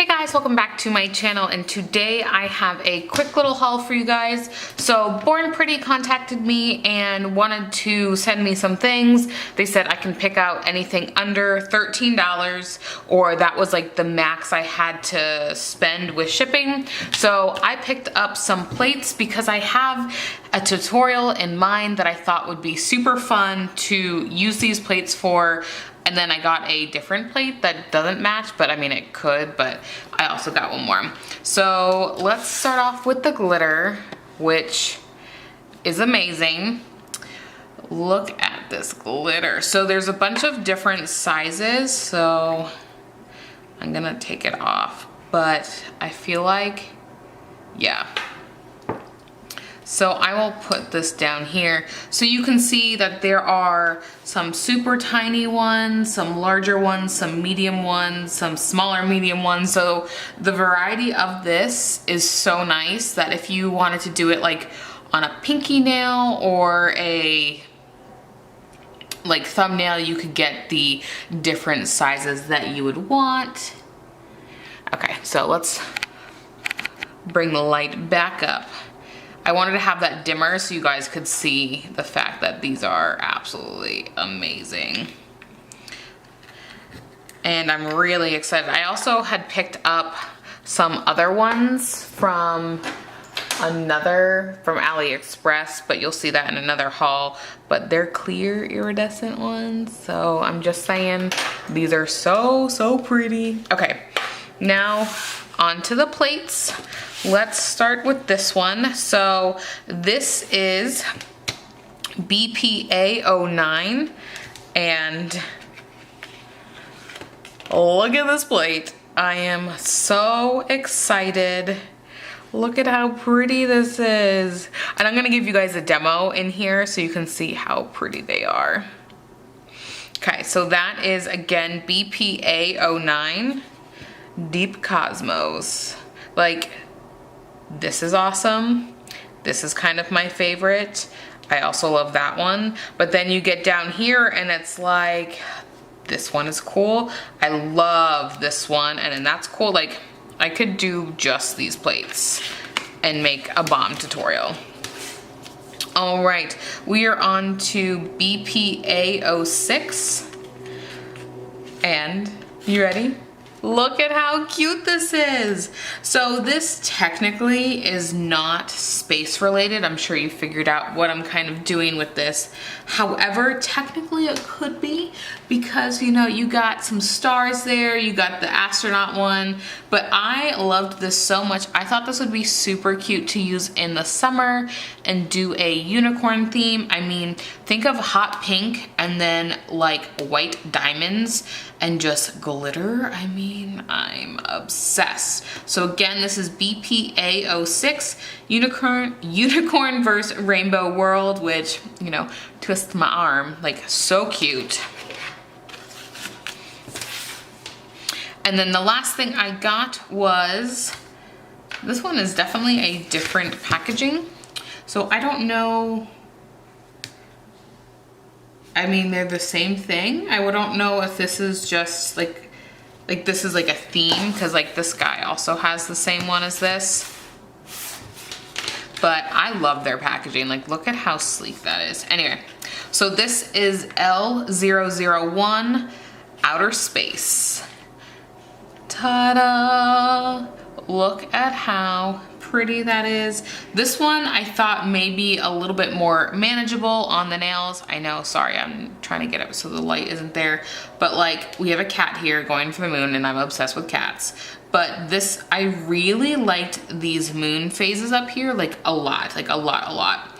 Hey guys, welcome back to my channel, and today I have a quick little haul for you guys. So Born Pretty contacted me and wanted to send me some things. They said I can pick out anything under $13, or that was like the max I had to spend with shipping. So I picked up some plates because I have a tutorial in mind that I thought would be super fun to use these plates for. And then I got a different plate that doesn't match, but I mean it could, but I also got one more. So let's start off with the glitter, which is amazing. Look at this glitter. So there's a bunch of different sizes, so I'm gonna take it off, but I feel like, yeah. So I will put this down here so you can see that there are some super tiny ones, some larger ones, some medium ones, some smaller medium ones. So the variety of this is so nice that if you wanted to do it like on a pinky nail or a like thumbnail, you could get the different sizes that you would want. Okay, so let's bring the light back up. I wanted to have that dimmer so you guys could see the fact that these are absolutely amazing. And I'm really excited. I also had picked up some other ones from AliExpress, but you'll see that in another haul. But they're clear iridescent ones, so I'm just saying these are so pretty. Okay, now onto the plates. Let's start with this one. So this is BPA09, and look at this plate. I am so excited. Look at how pretty this is. And I'm gonna give you guys a demo in here so you can see how pretty they are. Okay, so that is again BPA09, Deep Cosmos. Like, this is awesome. This is kind of my favorite. I also love that one. But then you get down here and it's like, this one is cool. I love this one, and then that's cool. Like, I could do just these plates and make a bomb tutorial. All right, we are on to BPA06. And you ready? Look at how cute this is. So this technically is not space related. I'm sure you figured out what I'm kind of doing with this. However, technically it could be, because you know, you got some stars there, you got the astronaut one, but I loved this so much. I thought this would be super cute to use in the summer and do a unicorn theme. I mean, think of hot pink and then like white diamonds and just glitter. I mean, I'm obsessed. So again, this is BPA06, Unicorn versus Rainbow World, which, you know, twist my arm, like so cute. And then the last thing I got was, this one is definitely a different packaging. So I don't know, I mean, they're the same thing. I don't know if this is just like this is like a theme, because like this guy also has the same one as this. But I love their packaging. Like, look at how sleek that is. Anyway, so this is L001 Outer Space. Ta-da! Look at how pretty that is. This one I thought maybe a little bit more manageable on the nails. I know, sorry, I'm trying to get up so the light isn't there. But like, we have a cat here going for the moon, and I'm obsessed with cats. But this, I really liked these moon phases up here, like a lot, like a lot.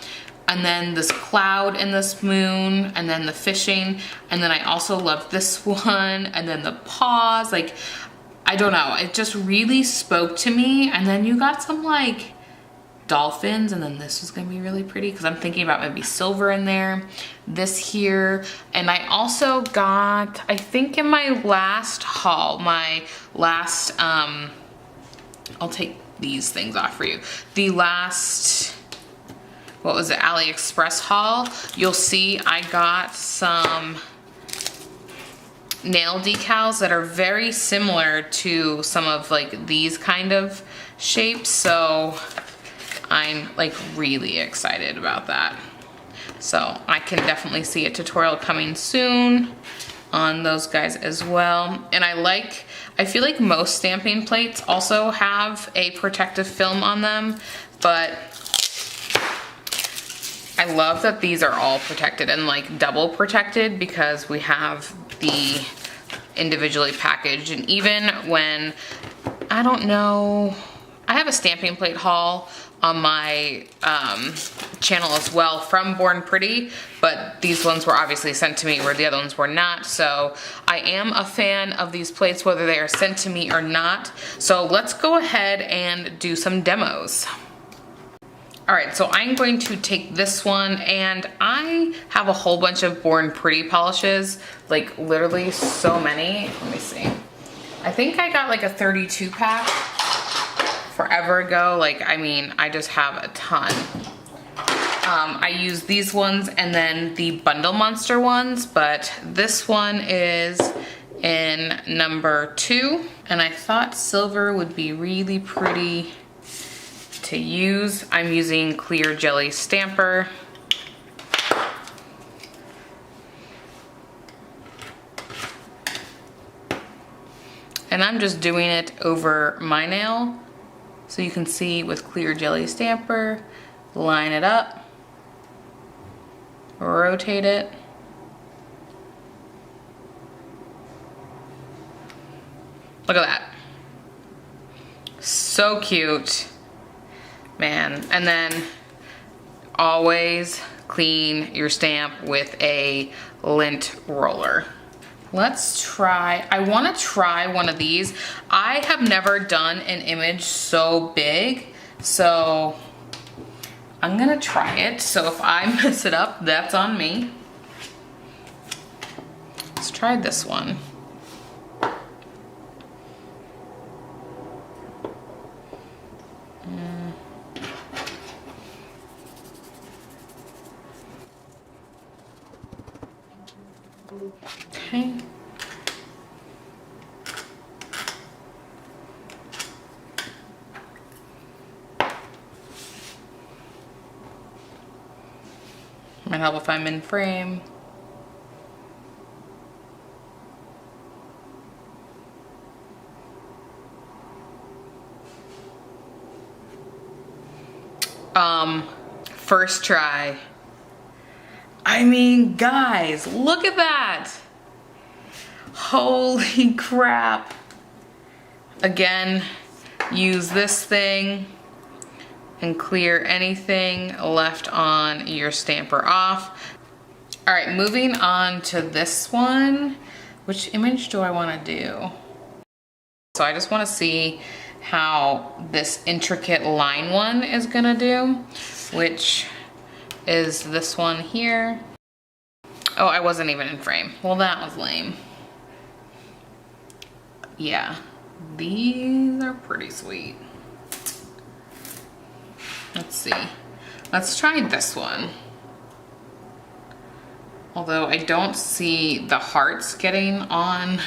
And then this cloud and this moon, and then the fishing. And then I also loved this one, and then the paws, like, I don't know, it just really spoke to me. And then you got some like dolphins, and then this is gonna be really pretty because I'm thinking about maybe silver in there. This here, and I also got, I think in my last haul, my last, I'll take these things off for you. The last, what was it, AliExpress haul, you'll see I got some nail decals that are very similar to some of like these kind of shapes, so I'm like really excited about that. So I can definitely see a tutorial coming soon on those guys as well. And I feel like most stamping plates also have a protective film on them, but I love that these are all protected and like double protected because we have the individually packaged. And even when, I don't know, I have a stamping plate haul on my channel as well from Born Pretty, but these ones were obviously sent to me where the other ones were not. So I am a fan of these plates whether they are sent to me or not. So let's go ahead and do some demos. All right, so I'm going to take this one, and I have a whole bunch of Born Pretty polishes, like literally so many. Let me see. I think I got like a 32 pack forever ago. Like, I mean, I just have a ton. I use these ones and then the Bundle Monster ones, but this one is in number 2, and I thought silver would be really pretty to use. I'm using clear jelly stamper. And I'm just doing it over my nail so you can see with clear jelly stamper, line it up, rotate it. Look at that. So cute. Man, and then always clean your stamp with a lint roller. Let's try, I wanna try one of these. I have never done an image so big, so I'm gonna try it. So if I mess it up, that's on me. Let's try this one. Okay. Might help if I'm in frame. First try. I mean, guys, look at that. Holy crap. Again, use this thing and clear anything left on your stamper off. All right, moving on to this one. Which image do I want to do? So I just want to see how this intricate line one is gonna do, which is this one here. Oh, I wasn't even in frame. Well, that was lame. Yeah, these are pretty sweet. Let's see. Let's try this one. Although I don't see the hearts getting on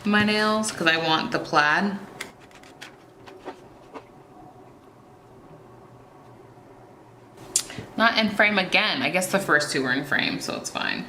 my nails because I want the plaid. Not in frame again. I guess the first two were in frame, so it's fine.